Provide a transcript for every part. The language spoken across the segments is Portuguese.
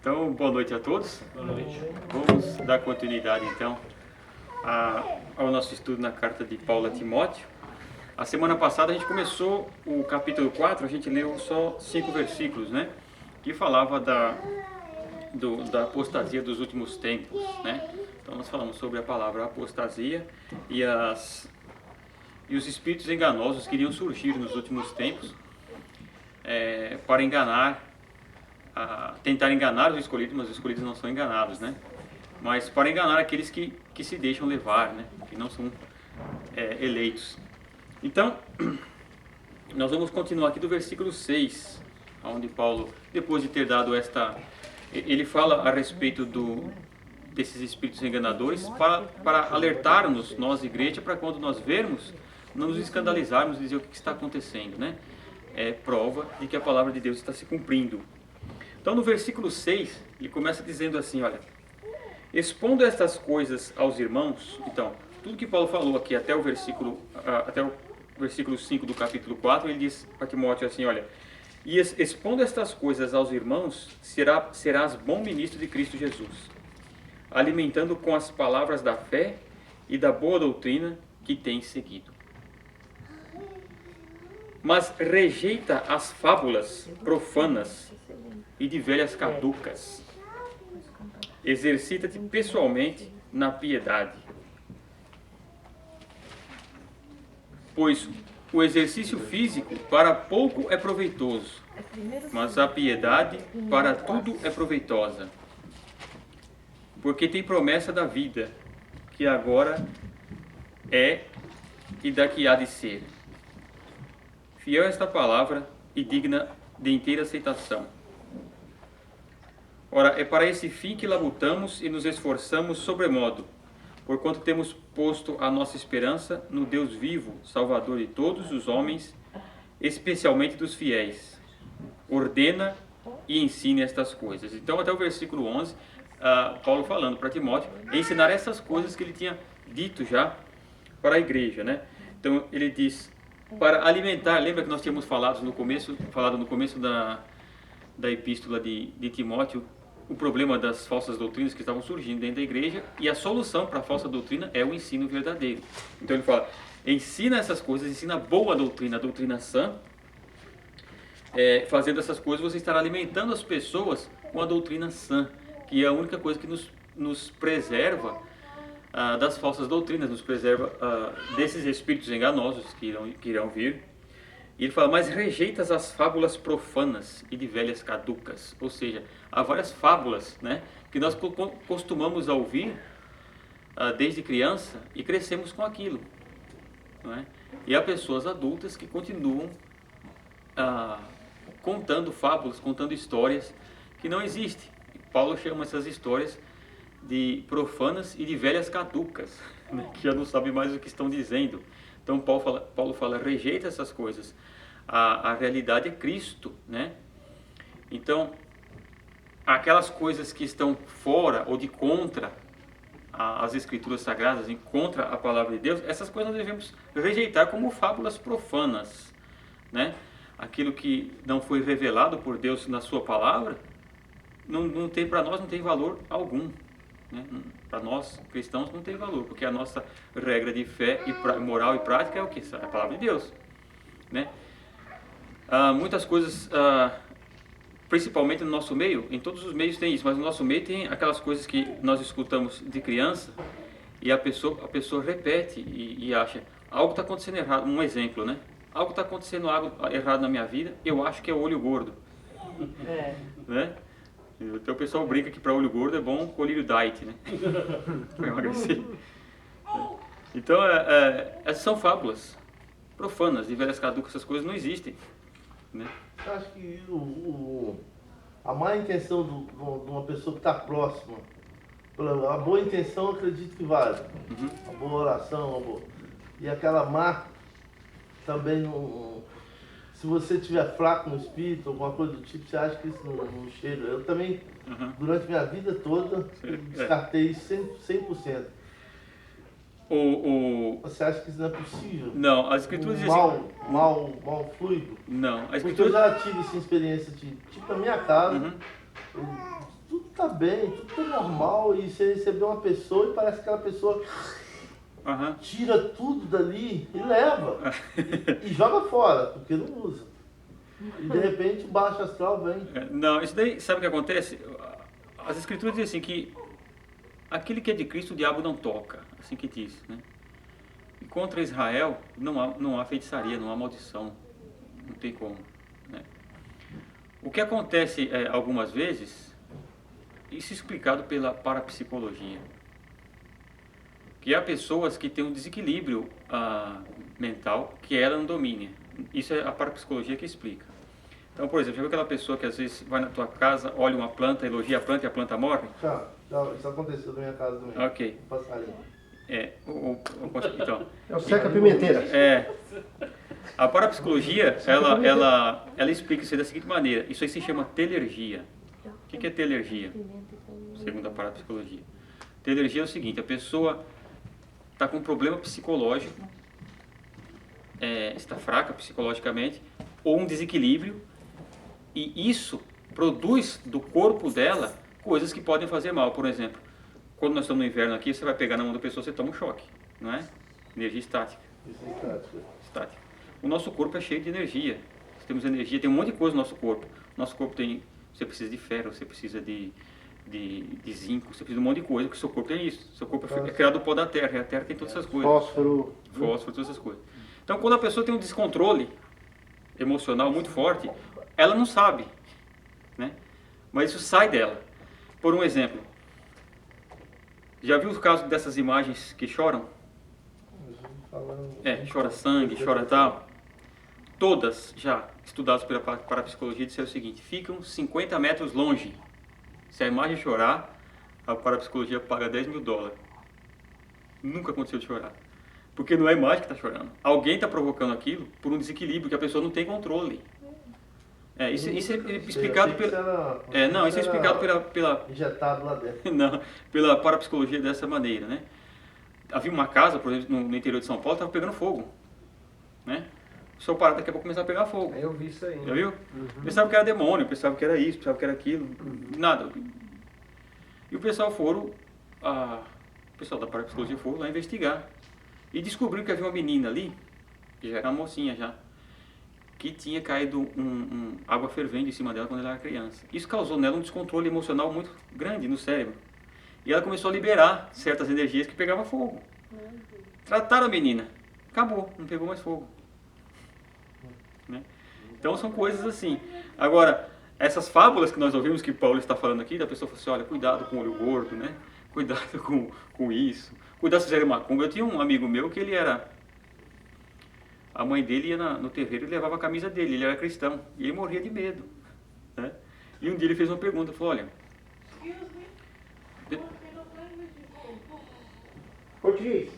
Então, boa noite a todos. Boa noite. Vamos dar continuidade, então, ao nosso estudo na carta de Paulo a Timóteo. A semana passada a gente começou o capítulo 4, a gente leu só 5 versículos, né? Que falava da apostasia dos últimos tempos, né? Então nós falamos sobre a palavra apostasia e os espíritos enganosos que iriam surgir nos últimos tempos para enganar, tentar enganar os escolhidos, mas os escolhidos não são enganados, né? Mas para enganar aqueles que se deixam levar, né? Que não são eleitos. Então, nós vamos continuar aqui do versículo 6, onde Paulo, depois de ter dado ele fala a respeito desses espíritos enganadores para alertar-nos, nós igreja, para quando nós vermos, não nos escandalizarmos e dizer o que está acontecendo, né? É prova de que a palavra de Deus está se cumprindo. Então, no versículo 6, ele começa dizendo assim, olha: expondo estas coisas aos irmãos. Então, tudo que Paulo falou aqui até o versículo 5 do capítulo 4, ele diz para Timóteo assim, olha: e expondo estas coisas aos irmãos, serás bom ministro de Cristo Jesus, alimentando com as palavras da fé e da boa doutrina que tens seguido. Mas rejeita as fábulas profanas e de velhas caducas. Exercita-te pessoalmente na piedade. Pois o exercício físico para pouco é proveitoso, mas a piedade para tudo é proveitosa. Porque tem promessa da vida, que agora é e daqui há de ser. Fiel é esta palavra e digna de inteira aceitação. Ora, é para esse fim que labutamos e nos esforçamos sobremodo, porquanto temos posto a nossa esperança no Deus vivo, Salvador de todos os homens, especialmente dos fiéis. Ordena e ensine estas coisas. Então, até o versículo 11, Paulo falando para Timóteo ensinar essas coisas que ele tinha dito já para a igreja, né? Então, ele diz, para alimentar, lembra que nós tínhamos falado no começo da epístola de Timóteo, o problema das falsas doutrinas que estavam surgindo dentro da igreja, e a solução para a falsa doutrina é o ensino verdadeiro. Então ele fala, ensina essas coisas, ensina a boa doutrina, a doutrina sã. Fazendo essas coisas, você estará alimentando as pessoas com a doutrina sã, que é a única coisa que nos preserva das falsas doutrinas, nos preserva desses espíritos enganosos que irão vir. E ele fala, mas rejeitas as fábulas profanas e de velhas caducas. Ou seja, há várias fábulas, né, que nós costumamos ouvir desde criança e crescemos com aquilo. Não é? E há pessoas adultas que continuam contando fábulas, contando histórias que não existem. Paulo chama essas histórias de profanas e de velhas caducas, né, que já não sabem mais o que estão dizendo. Então Paulo fala, rejeita essas coisas. A realidade é Cristo, né? Então, aquelas coisas que estão fora ou de contra as Escrituras Sagradas, em contra a palavra de Deus, essas coisas nós devemos rejeitar como fábulas profanas, né? Aquilo que não foi revelado por Deus na sua palavra, para nós não tem valor algum. Né? Para nós cristãos não tem valor, porque a nossa regra de fé e moral e prática é o que? É a palavra de Deus, né? Muitas coisas, principalmente no nosso meio, em todos os meios tem isso, mas no nosso meio tem aquelas coisas que nós escutamos de criança e a pessoa repete e acha, algo está acontecendo errado. Um exemplo, né? Algo está acontecendo errado na minha vida, eu acho que é o olho gordo, né? Então o pessoal brinca que para olho gordo é bom colírio diet, né? Para emagrecer. Então, essas são fábulas profanas, de velhas caducas, essas coisas não existem, né? Eu acho que a má intenção de uma pessoa que está próxima, a boa intenção eu acredito que vale. A boa oração, e aquela má também não. Se você estiver fraco no espírito, alguma coisa do tipo, você acha que isso não chega. Eu também, durante minha vida toda, descartei isso 100%. Você acha que isso não é possível? Não, as escrituras dizem assim... Mal fluido? Não, Porque eu já tive essa experiência tipo na minha casa, tudo tá bem, tudo tá normal, e você recebeu uma pessoa e parece que aquela pessoa tira tudo dali e leva. E joga fora, porque não usa. E de repente o baixo astral vem. Não, isso daí, sabe o que acontece? As escrituras dizem assim que aquele que é de Cristo o diabo não toca, assim que diz, né? E contra Israel não há feitiçaria, não há maldição, não tem como, né? O que acontece algumas vezes, isso é explicado pela parapsicologia, que há pessoas que têm um desequilíbrio mental que ela não domina. Isso é a parapsicologia que explica. Então, por exemplo, já viu aquela pessoa que às vezes vai na tua casa, olha uma planta, elogia a planta e a planta morre? Já, isso aconteceu na minha casa também. Ok. Passarinho. Então, É o seca pimenteira. A parapsicologia, ela explica isso aí da seguinte maneira. Isso aí se chama telergia. O que é telergia? Segundo a parapsicologia. Telergia é o seguinte, a pessoa está com um problema psicológico, está fraca psicologicamente, ou um desequilíbrio, e isso produz do corpo dela coisas que podem fazer mal. Por exemplo, quando nós estamos no inverno aqui, você vai pegar na mão da pessoa, você toma um choque, não é? Energia estática. Isso é estática. Estática. O nosso corpo é cheio de energia. Nós temos energia, tem um monte de coisa no nosso corpo. Nosso corpo tem, você precisa de ferro, você precisa de zinco, você precisa de um monte de coisa, porque o seu corpo tem isso. O seu corpo é criado do pó da terra, e a terra tem todas essas coisas. Fósforo, todas essas coisas. Então, quando a pessoa tem um descontrole emocional muito forte, ela não sabe, né? Mas isso sai dela. Por um exemplo, já viu os casos dessas imagens que choram? Chora sangue, chora tal. Todas já estudadas pela parapsicologia disseram o seguinte: ficam 50 metros longe. Se a imagem chorar, a parapsicologia paga $10.000. Nunca aconteceu de chorar. Porque não é a imagem que está chorando. Alguém está provocando aquilo por um desequilíbrio que a pessoa não tem controle. Isso é explicado pela... isso é explicado pela... Injetado lá dentro. Não, pela parapsicologia dessa maneira, né? Havia uma casa, por exemplo, no interior de São Paulo, estava pegando fogo, né? O senhor parado daqui a pouco começar a pegar fogo. eu vi isso aí. Já viu? Pensava que era demônio, pensava que era isso, pensava que era aquilo, nada. E o pessoal o pessoal da parapsicologia foram lá investigar. E descobriu que havia uma menina ali, que já era uma mocinha já, que tinha caído água fervente em cima dela quando ela era criança. Isso causou nela um descontrole emocional muito grande no cérebro. E ela começou a liberar certas energias que pegavam fogo. Trataram a menina. Acabou, não pegou mais fogo. Né? Então são coisas assim. Agora, essas fábulas que nós ouvimos que Paulo está falando aqui, da pessoa falou assim, olha, cuidado com o olho gordo, né? Cuidado com isso. Cuidado se fizer macumba. Eu tinha um amigo meu que ele era... A mãe dele ia no terreiro e levava a camisa dele, ele era cristão. E ele morria de medo. Né? E um dia ele fez uma pergunta, falou, olha... Português.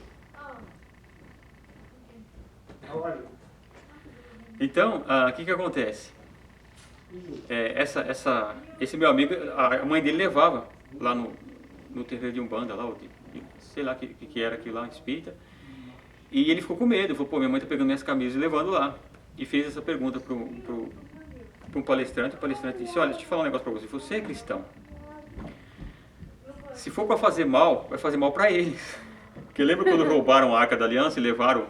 Então, o que acontece? Esse meu amigo, a mãe dele levava lá no terreiro de Umbanda, lá, sei lá o que era aquilo lá, espírita. E ele ficou com medo, falou, pô, minha mãe tá pegando minhas camisas e levando lá. E fez essa pergunta para um palestrante, o palestrante disse, olha, deixa eu falar um negócio para você, você é cristão. Se for para fazer mal, vai fazer mal para eles. Porque lembra quando roubaram a Arca da Aliança e levaram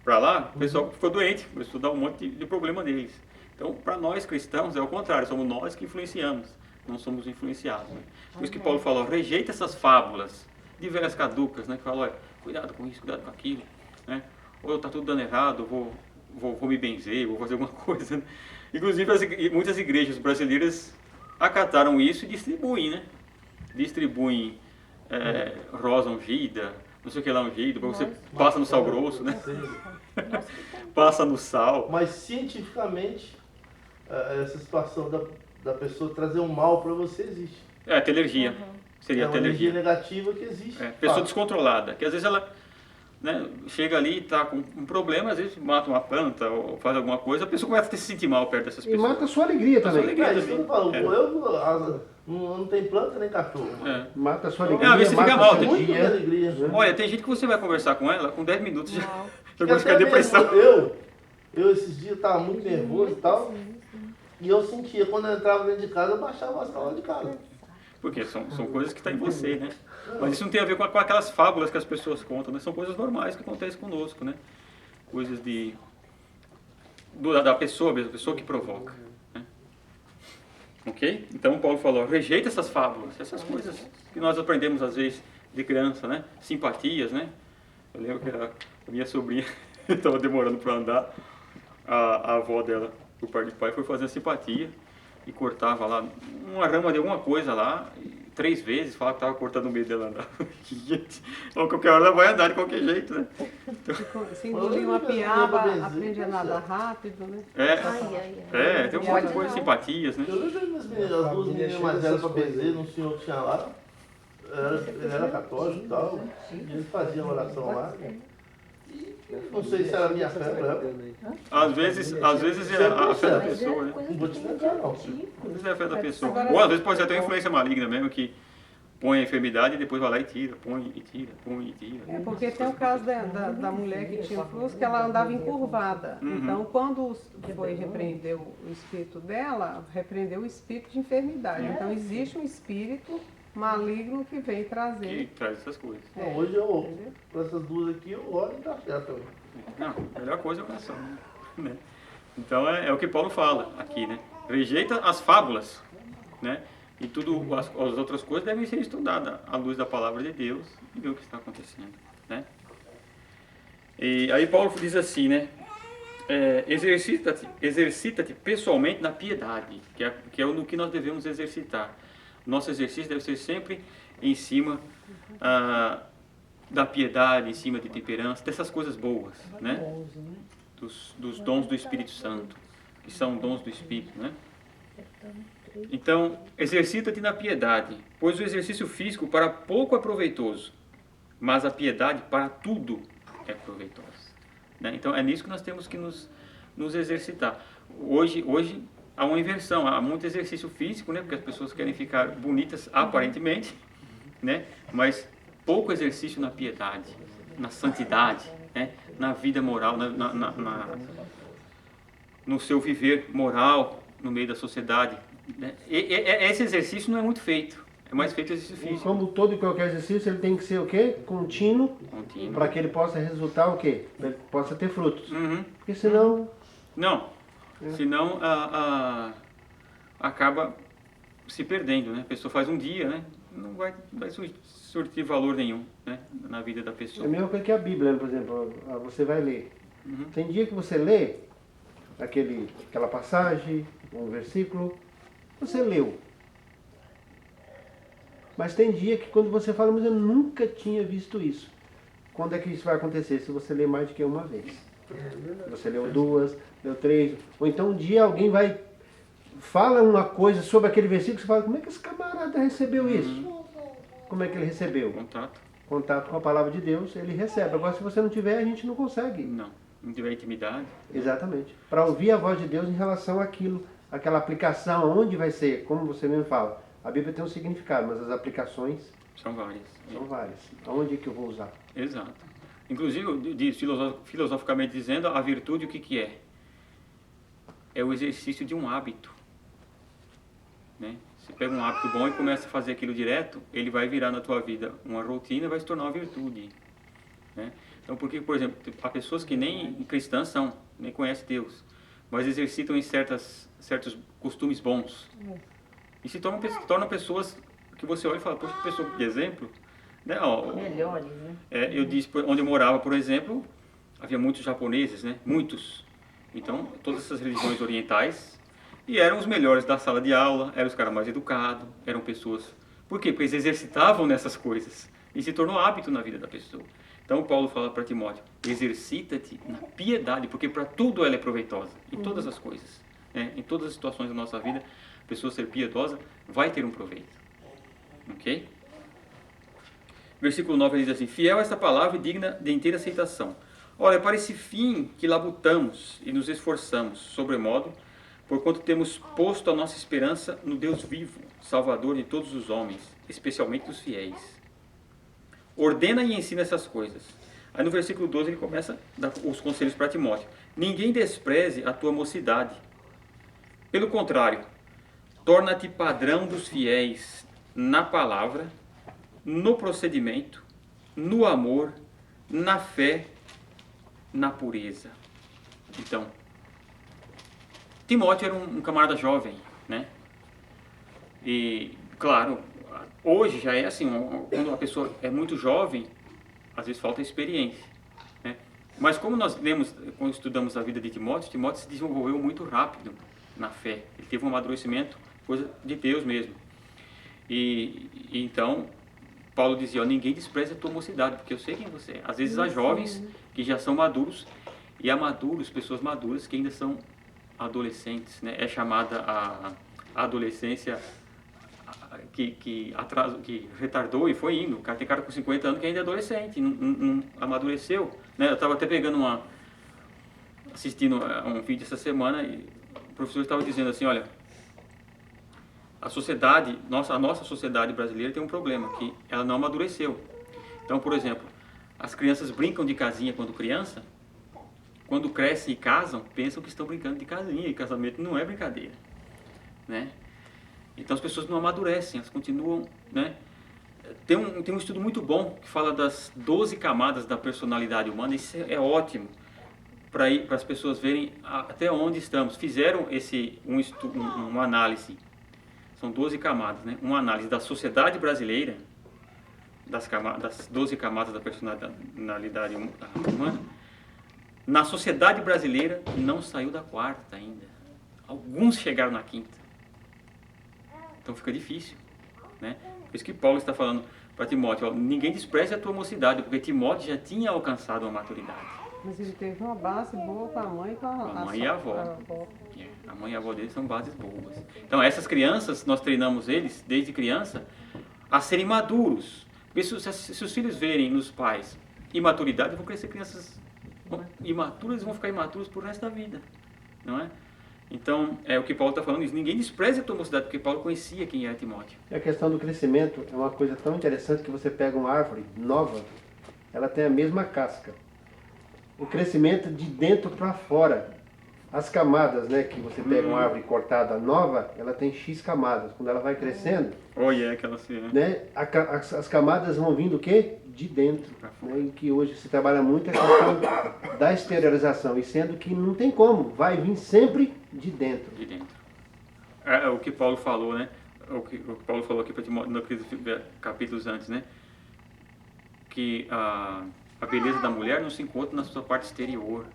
para lá? O pessoal ficou doente, começou a dar um monte de problema neles. Então, para nós cristãos é o contrário, somos nós que influenciamos, não somos influenciados. Né? Por isso que Paulo falou, rejeita essas fábulas de velhas caducas, né? Que falam, olha, cuidado com isso, cuidado com aquilo, né? Ou está tudo dando errado, vou me benzer, vou fazer alguma coisa. Né? Inclusive, muitas igrejas brasileiras acataram isso e distribuem, né? Distribuem rosa ungida, não sei o que lá ungido, você passa no sal grosso, né? Passa no sal. Mas cientificamente, essa situação da pessoa trazer um mal para você existe. Telergia. Seria uma telergia. energia negativa que existe. Pessoa descontrolada, que às vezes ela chega ali e está com um problema, às vezes mata uma planta ou faz alguma coisa, a pessoa começa a se sentir mal perto dessas pessoas. E mata a sua alegria também. Isso que eu falo, não tem planta nem cachorro. Mata a sua alegria. Às vezes você fica mal. Muita alegria. Olha, tem gente que você vai conversar com ela, com 10 minutos já Porque fica depressão. Eu esses dias estava muito nervoso e tal, e eu sentia, quando eu entrava dentro de casa, eu baixava o astral lá de casa. Porque são coisas que estão em você, né? Mas isso não tem a ver com aquelas fábulas que as pessoas contam, né? São coisas normais que acontecem conosco, né? Coisas da pessoa mesmo, a pessoa que provoca. Né? Ok? Então Paulo falou, rejeita essas fábulas, essas coisas que nós aprendemos às vezes de criança, né? Simpatias, né? Eu lembro que a minha sobrinha estava demorando para andar, a avó dela, por parte de pai, foi fazer simpatia e cortava lá uma rama de alguma coisa lá, 3 vezes, falava que estava cortando o meio dela andar. Gente, qualquer hora ela vai andar de qualquer jeito, né? Se engolir uma piaba, aprende a nadar rápido, né? Tem um monte de coisa, simpatias, né? Eu vejo as duas meninas mais velhas para benzer, um senhor que tinha lá, ele era católico e tal, e ele fazia oração lá. Não sei se era minha fé para ela. Às vezes é a fé da pessoa, né? Não vou te explicar, não. Às vezes é a fé da pessoa. Ou às vezes pode ser até uma influência maligna mesmo, que põe a enfermidade e depois vai lá e tira, põe e tira, põe e tira. É porque tem o caso da mulher que tinha fluxo, que ela andava encurvada. Então, quando foi repreender o espírito dela, repreendeu o espírito de enfermidade. Então, existe um espírito maligno que vem Que trazer. traz essas coisas. Não, hoje para essas duas aqui, eu oro e tá certo. Não, a melhor coisa é a oração, né? Então é o que Paulo fala aqui, né? Rejeita as fábulas, né? E tudo, as outras coisas devem ser estudadas à luz da palavra de Deus e ver o que está acontecendo, né? E aí Paulo diz assim, né? Exercita-te pessoalmente na piedade, que é no que nós devemos exercitar. Nosso exercício deve ser sempre em cima da piedade, em cima de temperança, dessas coisas boas, né? Dos dons do Espírito Santo, que são dons do Espírito, né? Então, exercita-te na piedade, pois o exercício físico para pouco é proveitoso, mas a piedade para tudo é proveitosa, né? Então, é nisso que nós temos que nos exercitar. Hoje há uma inversão, há muito exercício físico, né? Porque as pessoas querem ficar bonitas aparentemente, né? Mas pouco exercício na piedade, na santidade, né? Na vida moral, no seu viver moral no meio da sociedade, né? Esse exercício não é muito feito, é mais feito exercício E físico. como todo e qualquer exercício, ele tem que ser o quê? Contínuo, para que ele possa resultar o quê? Para ele possa ter frutos. Porque senão... Não, senão acaba se perdendo, né? A pessoa faz um dia, né? Não vai surtir valor nenhum, né? Na vida da É pessoa. a mesma coisa que a Bíblia, né? Por exemplo, você vai ler. Tem dia que você lê aquela passagem, um versículo, você leu. Mas tem dia que quando você fala, mas eu nunca tinha visto isso. Quando é que isso vai acontecer? Se você ler mais do que uma vez. Você leu 2, leu 3, ou então um dia alguém fala uma coisa sobre aquele versículo, você fala, como é que esse camarada recebeu isso? Como é que ele recebeu? Contato com a palavra de Deus, ele recebe. Agora, se você não tiver, a gente não consegue. Não tiver intimidade. Exatamente. Para ouvir a voz de Deus em relação àquilo, aquela aplicação, onde vai ser, como você mesmo fala. A Bíblia tem um significado, mas as aplicações são várias. São várias. Aonde é que eu vou usar? Exato. Inclusive, filosoficamente dizendo, a virtude o que é? É o exercício de um hábito. Né? Você pega um hábito bom e começa a fazer aquilo direto, ele vai virar na tua vida uma rotina e vai se tornar uma virtude. Né? Então, porque, por exemplo, há pessoas que nem cristãs são, nem conhecem Deus, mas exercitam em certos costumes bons. E se tornam pessoas que você olha e fala, poxa, que pessoa de exemplo. Né? Melhores, né? Eu disse, onde eu morava, por exemplo, havia muitos japoneses, né? Muitos. Então, todas essas religiões orientais, e eram os melhores da sala de aula, eram os caras mais educados, eram pessoas... Por quê? Porque eles exercitavam nessas coisas, e se tornou hábito na vida da pessoa. Então, Paulo fala para Timóteo, exercita-te na piedade, porque para tudo ela é proveitosa, em todas as coisas. Né? Em todas as situações da nossa vida, a pessoa ser piedosa vai ter um proveito. Ok? Versículo 9 ele diz assim, fiel a esta palavra e digna de inteira aceitação. Ora, é para esse fim que labutamos e nos esforçamos, sobremodo, porquanto temos posto a nossa esperança no Deus vivo, Salvador de todos os homens, especialmente dos fiéis. Ordena e ensina essas coisas. Aí no versículo 12 ele começa a dar os conselhos para Timóteo. Ninguém despreze a tua mocidade. Pelo contrário, torna-te padrão dos fiéis na palavra, no procedimento, no amor, na fé, na pureza. Então, Timóteo era um camarada jovem, né? E, claro, hoje já é assim, quando a pessoa é muito jovem, às vezes falta experiência, né? Mas como nós lemos, quando estudamos a vida de Timóteo, Timóteo se desenvolveu muito rápido na fé. Ele teve um amadurecimento, coisa de Deus mesmo. E então, Paulo dizia, ó, ninguém despreze a tua mocidade, porque eu sei quem você é. Às vezes há jovens que já são maduros, e há maduros, pessoas maduras que ainda são adolescentes, né? É chamada a adolescência que retardou e foi indo. Tem cara com 50 anos que ainda é adolescente, não amadureceu, né? Eu estava até assistindo um vídeo essa semana e o professor estava dizendo assim, olha, a nossa sociedade brasileira tem um problema, que ela não amadureceu. Então, por exemplo, as crianças brincam de casinha quando criança, quando crescem e casam, pensam que estão brincando de casinha, e casamento não é brincadeira, né? Então as pessoas não amadurecem, elas continuam, né? Tem um estudo muito bom que fala das 12 camadas da personalidade humana. Isso é ótimo para as pessoas verem até onde estamos. Fizeram uma análise, são 12 camadas, né? Uma análise da sociedade brasileira, das 12 camadas da personalidade humana. Na sociedade brasileira não saiu da quarta ainda. Alguns chegaram na quinta. Então fica difícil, né? Por isso que Paulo está falando para Timóteo, ó, ninguém despreze a tua mocidade, porque Timóteo já tinha alcançado uma maturidade. Mas ele teve uma base boa com a mãe e com a mãe e a avó. A mãe e a avó dele são bases boas. Então essas crianças, nós treinamos eles desde criança a serem maduros. Porque se os filhos verem nos pais imaturidade, vão crescer crianças imaturas e vão ficar imaturos por resto da vida, não é? Então, é o que Paulo está falando, isso. Ninguém despreza a tua mocidade, porque Paulo conhecia quem era Timóteo. E a questão do crescimento é uma coisa tão interessante que você pega uma árvore nova, ela tem a mesma casca. O crescimento de dentro para fora. As camadas, né, que você pega uma árvore cortada nova, ela tem X camadas. Quando ela vai crescendo, né, as camadas vão vindo o quê? De dentro. Né, em que hoje se trabalha muito a questão da exteriorização, e sendo que não tem como, vai vir sempre de dentro. De dentro. É o que Paulo falou, né? O que Paulo falou aqui para Timóteo, naqueles capítulos antes, né? Que a beleza da mulher não se encontra na sua parte exterior,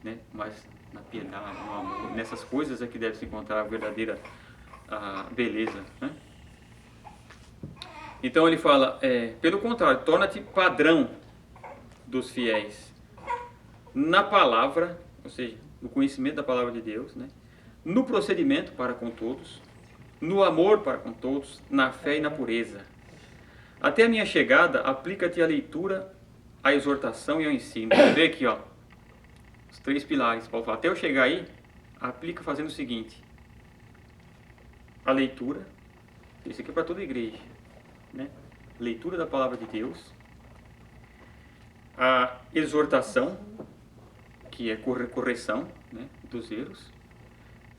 né? Mas na piedade, no amor, nessas coisas é que deve se encontrar a verdadeira beleza, né? Então ele fala, pelo contrário, torna-te padrão dos fiéis na palavra, ou seja, no conhecimento da palavra de Deus, né? No procedimento para com todos, no amor para com todos, na fé e na pureza. Até a minha chegada, aplica-te à leitura, à exortação e ao ensino. Você vê aqui, ó, os 3 pilares. Paulo fala, até eu chegar aí, aplica fazendo o seguinte: a leitura, isso aqui é para toda a igreja, né? Leitura da palavra de Deus, a exortação, que é correção, né, dos erros,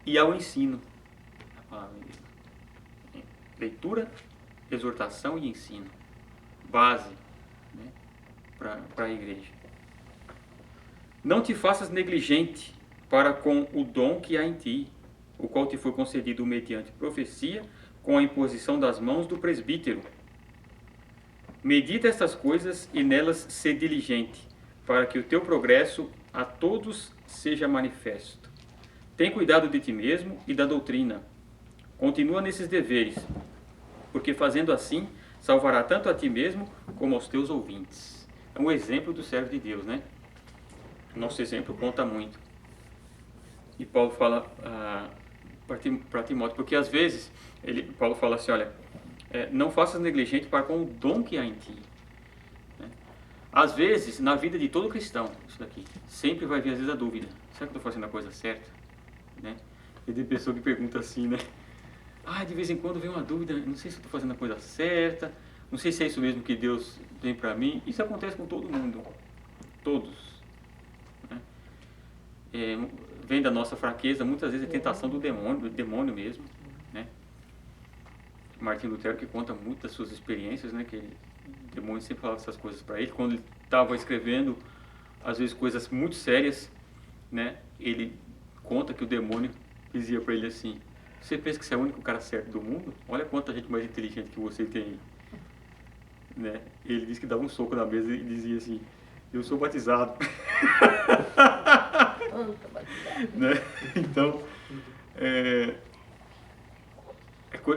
e ao ensino da palavra de Deus. Leitura, exortação e ensino, base, né, para a igreja. Não te faças negligente para com o dom que há em ti, o qual te foi concedido mediante profecia, com a imposição das mãos do presbítero. Medita estas coisas e nelas sê diligente, para que o teu progresso a todos seja manifesto. Tem cuidado de ti mesmo e da doutrina. Continua nesses deveres, porque fazendo assim, salvará tanto a ti mesmo como aos teus ouvintes. É um exemplo do servo de Deus, né? Nosso exemplo conta muito. E Paulo fala para Timóteo, porque às vezes, Paulo fala assim, olha, não faças negligente para com o dom que há em ti. Né? Às vezes, na vida de todo cristão, isso daqui, sempre vai vir às vezes a dúvida, será que eu estou fazendo a coisa certa? Né? E tem pessoa que pergunta assim, né? De vez em quando vem uma dúvida, não sei se eu estou fazendo a coisa certa, não sei se é isso mesmo que Deus tem para mim. Isso acontece com todo mundo, todos. Né? Vem da nossa fraqueza, muitas vezes é tentação do demônio mesmo, né? Martin Lutero, que conta muito das suas experiências, né? Que o demônio sempre falava essas coisas para ele. Quando ele estava escrevendo, às vezes, coisas muito sérias, né? Ele conta que o demônio dizia para ele assim: você pensa que você é o único cara certo do mundo? Olha quanta gente mais inteligente que você tem aí. Né? Ele disse que dava um soco na mesa e dizia assim: eu sou batizado. Né? Então,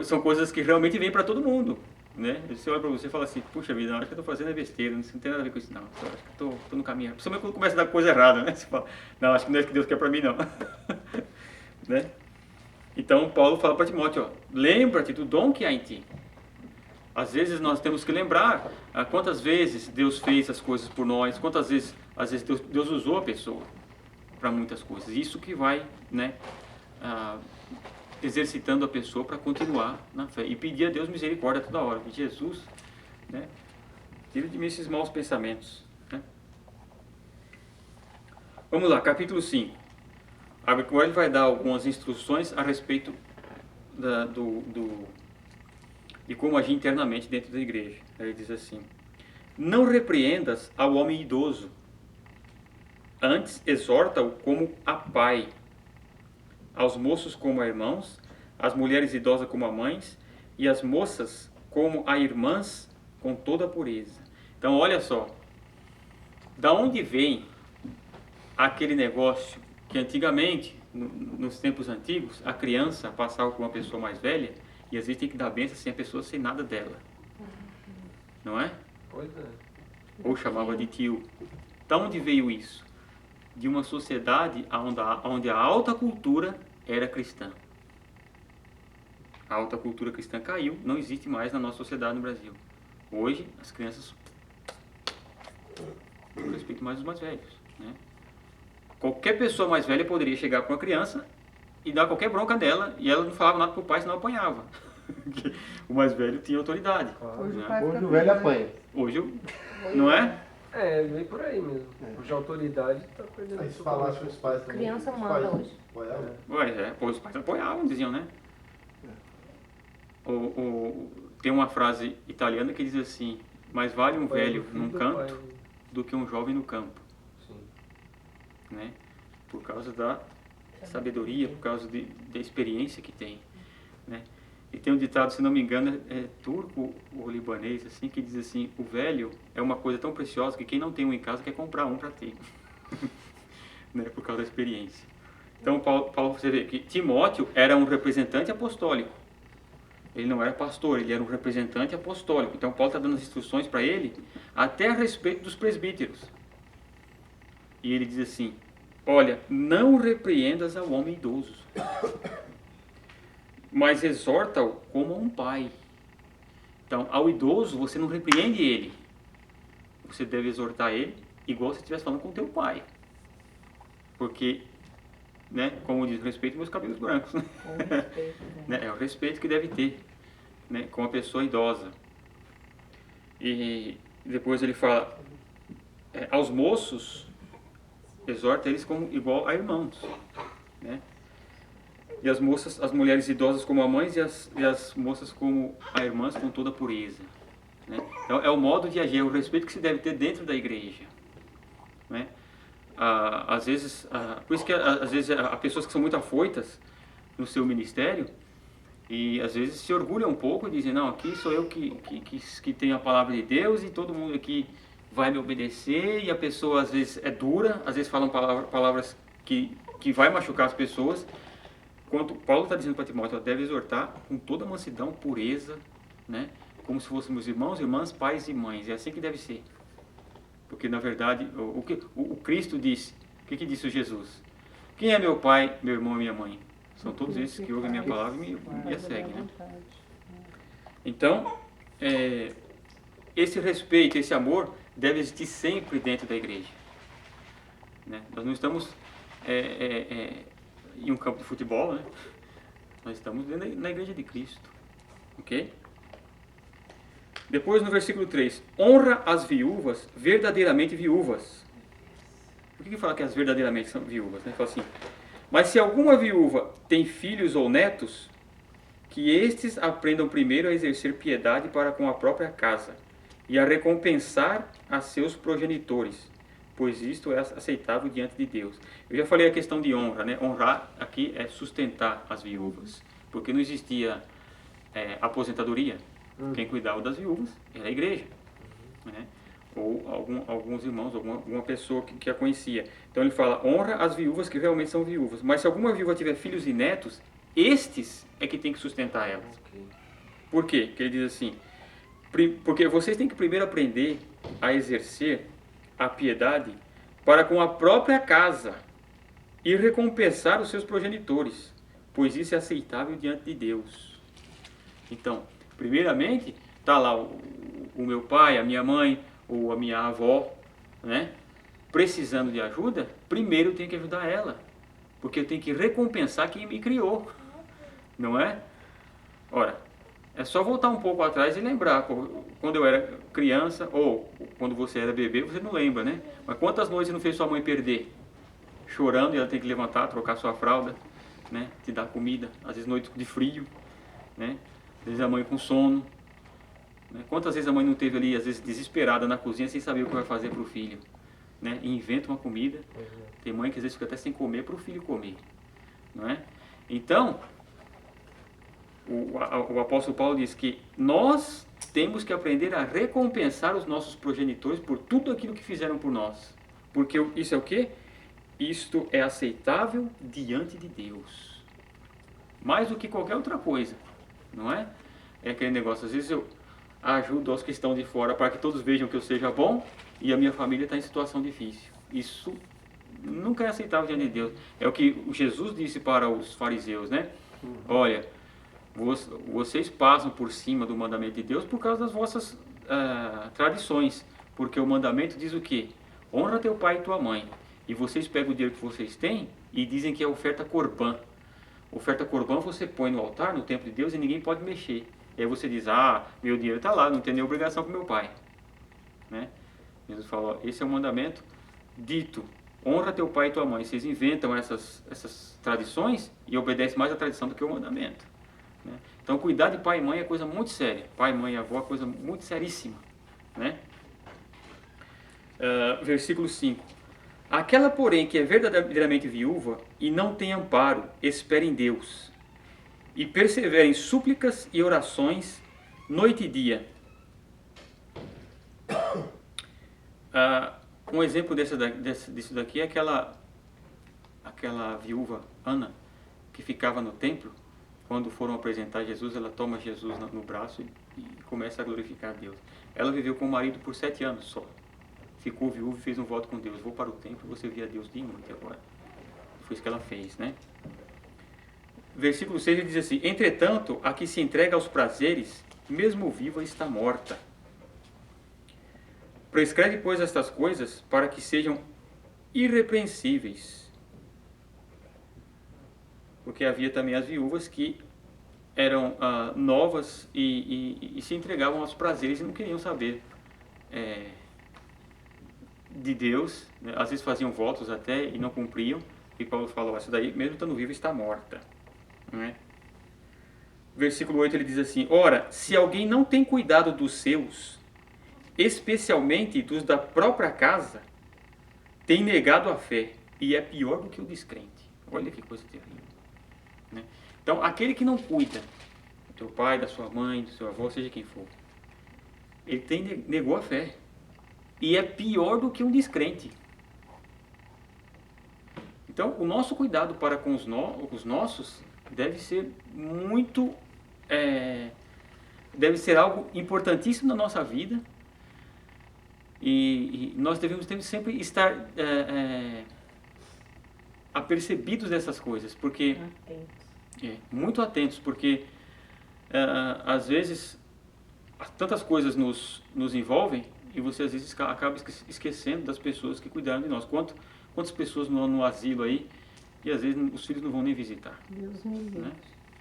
são coisas que realmente vêm para todo mundo. Né? Você olha para você e fala assim: puxa vida, acho que eu estou fazendo besteira, não tem nada a ver com isso, não. Eu acho que estou no caminho. Principalmente quando começa a dar coisa errada, né? Você fala: não, acho que não é isso que Deus quer para mim, não. Né? Então, Paulo fala para Timóteo: ó, lembra-te do dom que há em ti. Às vezes nós temos que lembrar quantas vezes Deus fez as coisas por nós, quantas vezes, às vezes Deus usou a pessoa para muitas coisas. Isso que vai, né, exercitando a pessoa para continuar na fé e pedir a Deus misericórdia toda hora. Que Jesus, né, tira de mim esses maus pensamentos. Né? Vamos lá, capítulo 5. Agora ele vai dar algumas instruções a respeito de como agir internamente dentro da igreja. Ele diz assim: não repreendas ao homem idoso, antes exorta-o como a pai, aos moços como a irmãos, às mulheres idosas como a mães, e às moças como a irmãs, com toda a pureza. Então olha só, da onde vem aquele negócio que antigamente, nos tempos antigos, a criança passava por uma pessoa mais velha e às vezes tem que dar bênção sem a pessoa ser nada dela. Não é? Pois é. Ou chamava de tio. Da onde veio isso? De uma sociedade onde a alta cultura era cristã. A alta cultura cristã caiu, não existe mais na nossa sociedade no Brasil. Hoje, as crianças respeitam mais os mais velhos. Né? Qualquer pessoa mais velha poderia chegar para uma criança e dar qualquer bronca dela, e ela não falava nada para o pai, senão apanhava. O mais velho tinha autoridade. Hoje né? o pai Hoje fica o velho preso, né? apanha. Hoje, não é? É, vem por aí mesmo. Hoje a autoridade tá perdendo. Aí se falasse com os pais também. Criança os manda pais hoje. apoiavam. Os pais apoiavam, diziam, né? Tem uma frase italiana que diz assim: mais vale um velho num canto do que um jovem no campo. Sim. Né? Por causa da sabedoria, por causa da experiência que tem. Né? E tem um ditado, se não me engano, é turco ou libanês, assim, que diz assim: o velho é uma coisa tão preciosa que quem não tem um em casa quer comprar um para ter. Né? Por causa da experiência. Então, Paulo, você vê que Timóteo era um representante apostólico. Ele não era pastor, ele era um representante apostólico. Então, Paulo está dando as instruções para ele até a respeito dos presbíteros. E ele diz assim: olha, não repreendas ao homem idoso, mas exorta-o como a um pai. Então, ao idoso, você não repreende ele. Você deve exortar ele igual se estivesse falando com o teu pai. Porque, né, como diz, respeito meus cabelos brancos. Né? Com respeito, né? É o respeito que deve ter, né, com a pessoa idosa. E depois ele fala: aos moços, exorta eles como igual a irmãos. Né? E as moças, as mulheres idosas como a mães, e as moças como a irmãs, com toda a pureza. Né? Então, é o modo de agir, é o respeito que se deve ter dentro da igreja. Né? Às vezes, por isso que às vezes há pessoas que são muito afoitas no seu ministério e às vezes se orgulham um pouco e dizem: não, aqui sou eu que tenho a palavra de Deus e todo mundo aqui vai me obedecer. E a pessoa às vezes é dura, às vezes falam palavras que vai machucar as pessoas. Quanto Paulo está dizendo para Timóteo: deve exortar com toda mansidão, pureza, né? Como se fôssemos irmãos, irmãs, pais e mães. É assim que deve ser. Porque, na verdade, o Cristo disse: o que disse o Jesus? Quem é meu pai, meu irmão e minha mãe? São todos esses que ouvem a minha palavra e me seguem. Né? Então, esse respeito, esse amor deve existir sempre dentro da igreja. Né? Nós não estamos em um campo de futebol, né? Nós estamos na igreja de Cristo. Ok? Depois, no versículo 3, honra as viúvas verdadeiramente viúvas. Por que fala que as verdadeiramente são viúvas? Né? Fala assim: mas se alguma viúva tem filhos ou netos, que estes aprendam primeiro a exercer piedade para com a própria casa e a recompensar a seus progenitores, pois isto é aceitável diante de Deus. Eu já falei a questão de honra, né? Honrar aqui é sustentar as viúvas, porque não existia aposentadoria. Quem cuidava das viúvas era a igreja, né? Ou alguns irmãos, alguma pessoa que a conhecia. Então ele fala, honra as viúvas que realmente são viúvas. Mas se alguma viúva tiver filhos e netos, estes é que tem que sustentar elas. Por quê? Porque ele diz assim, porque vocês têm que primeiro aprender a exercer a piedade para com a própria casa e recompensar os seus progenitores, pois isso é aceitável diante de Deus. Então, primeiramente, está lá o meu pai, a minha mãe, ou a minha avó, né, precisando de ajuda, primeiro eu tenho que ajudar ela, porque eu tenho que recompensar quem me criou, não é? Ora, é só voltar um pouco atrás e lembrar, quando eu era criança, ou quando você era bebê, você não lembra, né? Mas quantas noites não fez sua mãe perder? Chorando e ela tem que levantar, trocar sua fralda, né, te dar comida, às vezes noites de frio, né? Às vezes a mãe com sono. Quantas vezes a mãe não teve ali, às vezes desesperada na cozinha, sem saber o que vai fazer para o filho, né? E inventa uma comida. Tem mãe que às vezes fica até sem comer para o filho comer, não é? Então, o apóstolo Paulo diz que nós temos que aprender a recompensar os nossos progenitores por tudo aquilo que fizeram por nós. Porque isso é o quê? Isto é aceitável diante de Deus. Mais do que qualquer outra coisa, não é? É aquele negócio, às vezes eu ajudo aos que estão de fora para que todos vejam que eu seja bom e a minha família está em situação difícil. Isso nunca é aceitável diante de Deus. É o que Jesus disse para os fariseus, né? Olha, vocês passam por cima do mandamento de Deus por causa das vossas tradições, porque o mandamento diz o quê? Honra teu pai e tua mãe. E vocês pegam o dinheiro que vocês têm e dizem que é oferta corbã. Oferta corbã você põe no altar, no templo de Deus, e ninguém pode mexer. E aí você diz, meu dinheiro está lá, não tem nem obrigação com meu pai, né? Jesus falou, esse é o mandamento dito, honra teu pai e tua mãe. Vocês inventam essas tradições e obedecem mais a tradição do que o mandamento, né? Então cuidar de pai e mãe é coisa muito séria. Pai, mãe e avó é coisa muito seríssima, né? Versículo 5. Aquela, porém, que é verdadeiramente viúva e não tem amparo, espere em Deus e persevere em súplicas e orações noite e dia. Um exemplo disso daqui é aquela viúva Ana, que ficava no templo. Quando foram apresentar Jesus, ela toma Jesus no braço e começa a glorificar a Deus. Ela viveu com o marido por 7 anos só. Ficou viúva e fez um voto com Deus. Vou para o templo e você vê a Deus de noite agora. Foi isso que ela fez, né? Versículo 6 ele diz assim, entretanto, a que se entrega aos prazeres, mesmo viva está morta. Prescreve, pois, estas coisas para que sejam irrepreensíveis. Porque havia também as viúvas que eram novas e se entregavam aos prazeres e não queriam saber de Deus, né? Às vezes faziam votos até e não cumpriam. E Paulo falou, essa daí, mesmo estando viva, está morta. Não é? Versículo 8 ele diz assim, ora, se alguém não tem cuidado dos seus, especialmente dos da própria casa, tem negado a fé e é pior do que o descrente. Olha que coisa terrível, né? Então, aquele que não cuida do teu pai, da sua mãe, do seu avô, seja quem for, ele negou a fé e é pior do que um descrente. Então, o nosso cuidado para com os nossos deve ser muito, deve ser algo importantíssimo na nossa vida, e nós devemos sempre estar apercebidos dessas coisas, porque muito atentos, porque às vezes tantas coisas nos envolvem e você às vezes acaba esquecendo das pessoas que cuidaram de nós. Quantas pessoas no asilo aí, e às vezes os filhos não vão nem visitar. Deus me livre. Né?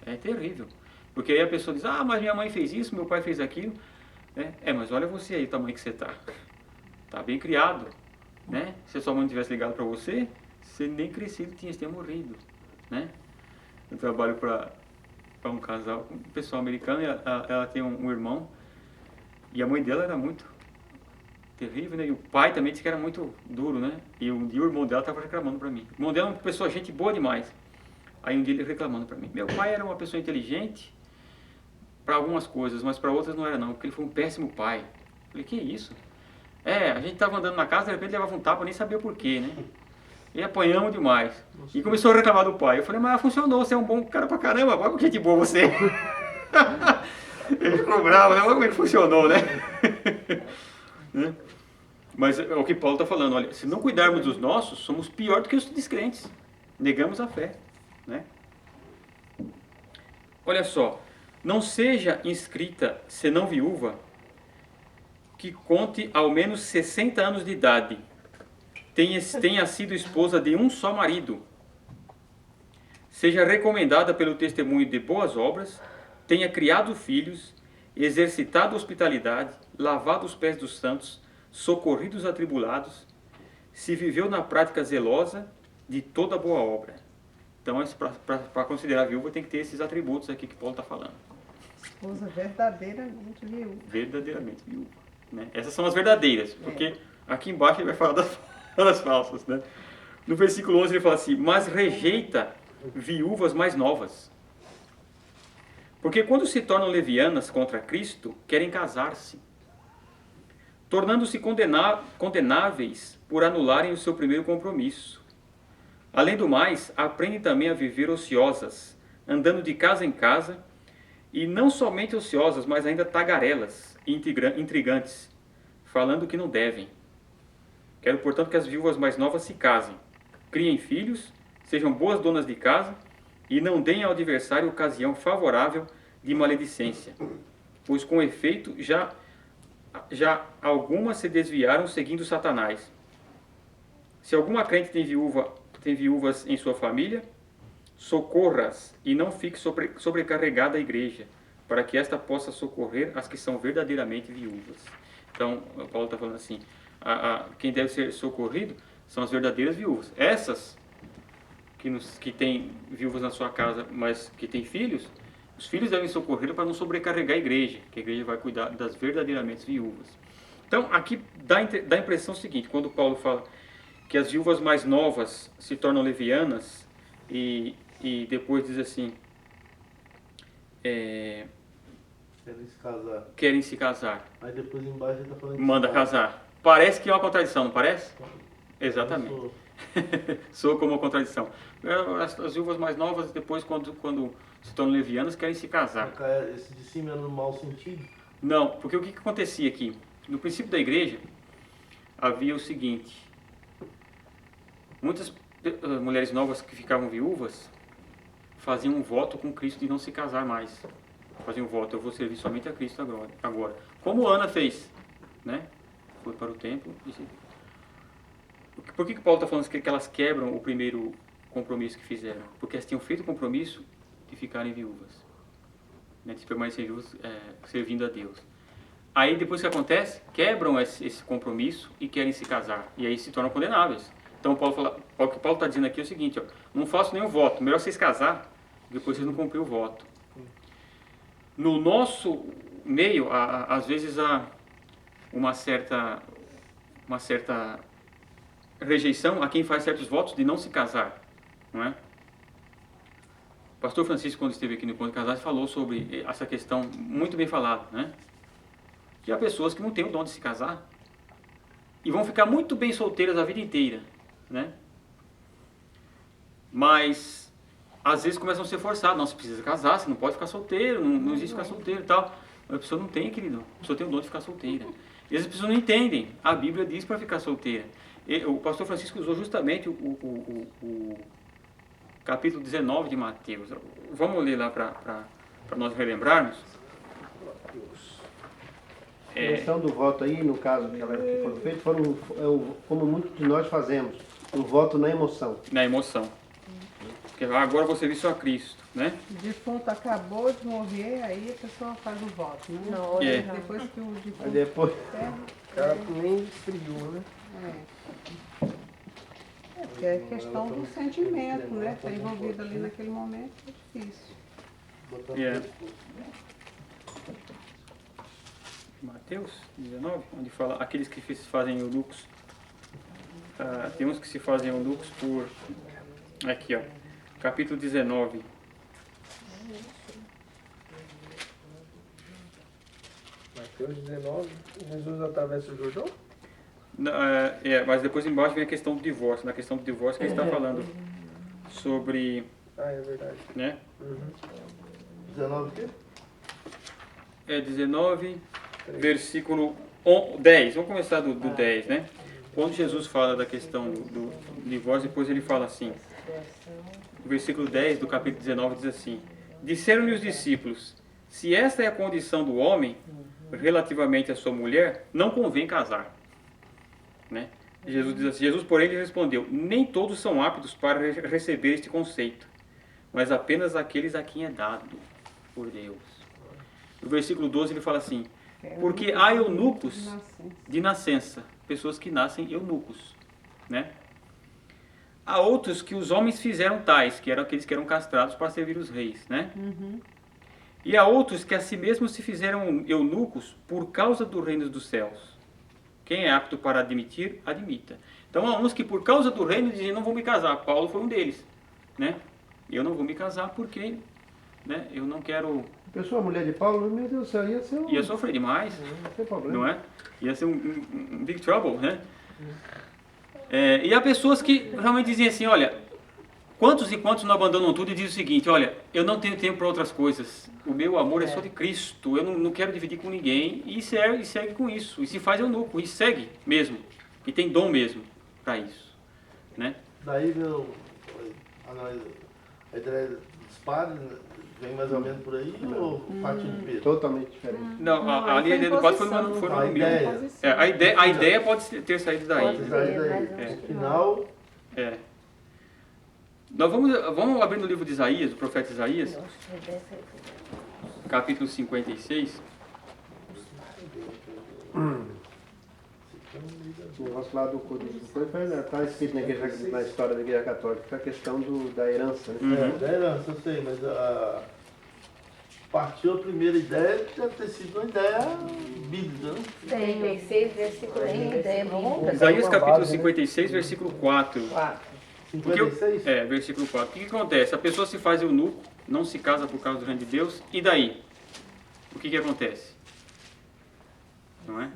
É terrível. Porque aí a pessoa diz, mas minha mãe fez isso, meu pai fez aquilo. Mas olha você aí, o tamanho que você está. Está bem criado. Né? Se a sua mãe não tivesse ligado para você, você nem crescido tinha morrido. Né? Eu trabalho para para um casal, um pessoal americano, e ela tem um irmão, e a mãe dela era muito terrível, né? E o pai também disse que era muito duro, né? E um dia o irmão dela estava reclamando para mim. O irmão dela é uma pessoa, gente boa demais. Aí um dia ele reclamando para mim. Meu pai era uma pessoa inteligente para algumas coisas, mas para outras não era não, porque ele foi um péssimo pai. Eu falei, que isso? A gente estava andando na casa, de repente levava um tapa, nem sabia por quê, né? E apanhamos demais. E começou a reclamar do pai. Eu falei, mas funcionou, você é um bom cara pra caramba, olha que gente boa você. Ele ficou bravo, né? Olha como é que funcionou, né? Né? Mas é o que Paulo está falando, olha, se não cuidarmos dos nossos, somos pior do que os descrentes. Negamos a fé, né? Olha só, não seja inscrita, senão viúva, que conte ao menos 60 anos de idade, tenha sido esposa de um só marido, seja recomendada pelo testemunho de boas obras, tenha criado filhos, exercitado hospitalidade, lavado os pés dos santos, socorrido os atribulados, se viveu na prática zelosa de toda boa obra. Então, para considerar viúva, tem que ter esses atributos aqui que Paulo está falando. Esposa verdadeiramente viúva. Verdadeiramente viúva, né? Essas são as verdadeiras, porque aqui embaixo ele vai falar das falsas, né? No versículo 11 ele fala assim, mas rejeita viúvas mais novas. Porque quando se tornam levianas contra Cristo, querem casar-se, tornando-se condenáveis por anularem o seu primeiro compromisso. Além do mais, aprendem também a viver ociosas, andando de casa em casa, e não somente ociosas, mas ainda tagarelas e intrigantes, falando que não devem. Quero, portanto, que as viúvas mais novas se casem, criem filhos, sejam boas donas de casa e não deem ao adversário ocasião favorável de maledicência, pois com efeito já algumas se desviaram seguindo Satanás. Se alguma crente tem viúvas em sua família, socorra-as e não fique sobrecarregada a igreja, para que esta possa socorrer as que são verdadeiramente viúvas. Então, Paulo está falando assim, quem deve ser socorrido são as verdadeiras viúvas. Essas que têm viúvas na sua casa, mas que têm filhos, os filhos devem socorrer para não sobrecarregar a igreja, que a igreja vai cuidar das verdadeiramente viúvas. Então, aqui dá a impressão seguinte, quando Paulo fala que as viúvas mais novas se tornam levianas e depois diz assim, querem se casar. Aí depois embaixo ele está falando que manda casar. Parece que é uma contradição, não parece? Exatamente. Soa como uma contradição. As viúvas mais novas, depois, quando se tornam levianas, querem se casar. Esse de cima é no mau sentido? Não, porque o que acontecia aqui? No princípio da igreja, havia o seguinte. Muitas mulheres novas que ficavam viúvas faziam um voto com Cristo de não se casar mais. Faziam um voto, eu vou servir somente a Cristo agora. Como Ana fez, né? Foi para o templo e se... Por que Paulo está falando que elas quebram o primeiro compromisso que fizeram? Porque elas tinham feito o compromisso de ficarem viúvas, né? De permanecer viúvas servindo a Deus. Aí depois que acontece, quebram esse compromisso e querem se casar. E aí se tornam condenáveis. Então o que Paulo está dizendo aqui é o seguinte, ó, não faço nenhum voto, melhor vocês casar, depois vocês não cumpriram o voto. No nosso meio, às vezes há uma certa rejeição a quem faz certos votos de não se casar, não é? O pastor Francisco, quando esteve aqui no Encontro de Casais, falou sobre essa questão, muito bem falado, né? Que há pessoas que não têm o dom de se casar e vão ficar muito bem solteiras a vida inteira, né? Mas às vezes começam a ser forçados, não, você precisa casar, você não pode ficar solteiro, não existe ficar solteiro e tal. A pessoa não tem aquele dom, a pessoa tem o dom de ficar solteira. E as pessoas não entendem, a Bíblia diz para ficar solteira. O pastor Francisco usou justamente o capítulo 19 de Mateus. Vamos ler lá para nós relembrarmos. A questão do voto aí, no caso que foram feitos, como muitos de nós fazemos, um voto na emoção. Na emoção. Porque agora você viu só Cristo, né? O defunto acabou de morrer, aí a pessoa faz o voto, né? Não, Depois que o defunto Aí depois... Cara, nem esfriou, né? Porque é questão do sentimento, né? Está envolvido ali naquele momento, é difícil. Botando É. pescoço. Mateus 19, onde fala aqueles que se fazem eunucos. Tem uns que se fazem eunucos por... Aqui, ó. Capítulo 19. Mateus 19, Jesus atravessa o Jordão? Mas depois embaixo vem a questão do divórcio. Na questão do divórcio que ele está falando sobre... Ah, é verdade. Né? Uhum. 19 o quê? 19, versículo 10. Vamos começar do 10, né? Quando Jesus fala da questão do divórcio, depois ele fala assim. O versículo 10 do capítulo 19 diz assim: disseram-lhe os discípulos: se esta é a condição do homem relativamente à sua mulher, não convém casar. Né? Jesus diz assim, Jesus, porém, lhe respondeu: nem todos são aptos para receber este conceito, mas apenas aqueles a quem é dado por Deus. No versículo 12 ele fala assim: porque há eunucos de nascença, pessoas que nascem eunucos, né? Há outros que os homens fizeram tais, que eram aqueles que eram castrados para servir os reis, né? E há outros que a si mesmos se fizeram eunucos por causa do reino dos céus. Quem é apto para admitir, admita. Então há uns que por causa do reino dizem, não vou me casar. Paulo foi um deles, né? Eu não vou me casar porque, né, eu não quero... A pessoa, a mulher de Paulo, meu Deus do céu, ia ser um... Ia sofrer demais, Não tem problema. não é? Ia ser um big trouble, né? E há pessoas que realmente dizem assim, olha, quantos e quantos não abandonam tudo e dizem o seguinte, olha, eu não tenho tempo para outras coisas, o meu amor é só de Cristo, eu não quero dividir com ninguém, e segue com isso, e se faz eunuco, e segue mesmo, e tem dom mesmo para isso, né? Daí a ideia dos padres vem mais ou menos por aí, ou partiu de Pedro? Totalmente diferente. Não, Não, ali a aí ideia foi do padre foi no imposição. A meu. ideia. A ideia pode ter saído daí. Pode sair daí. É. No final, Nós vamos abrir no livro de Isaías, do profeta Isaías, capítulo 56. O negócio lá do está escrito na história da Igreja Católica, a questão da herança, né? da herança, eu sei, mas partiu a primeira ideia, deve ter sido uma ideia bíblica, né? 56, versículo 1, ideia bíblica. Isaías capítulo 56, versículo 4. 56? Versículo 4. O que acontece? A pessoa se faz eunuco, não se casa por causa do reino de Deus, e daí? O que acontece? Não é?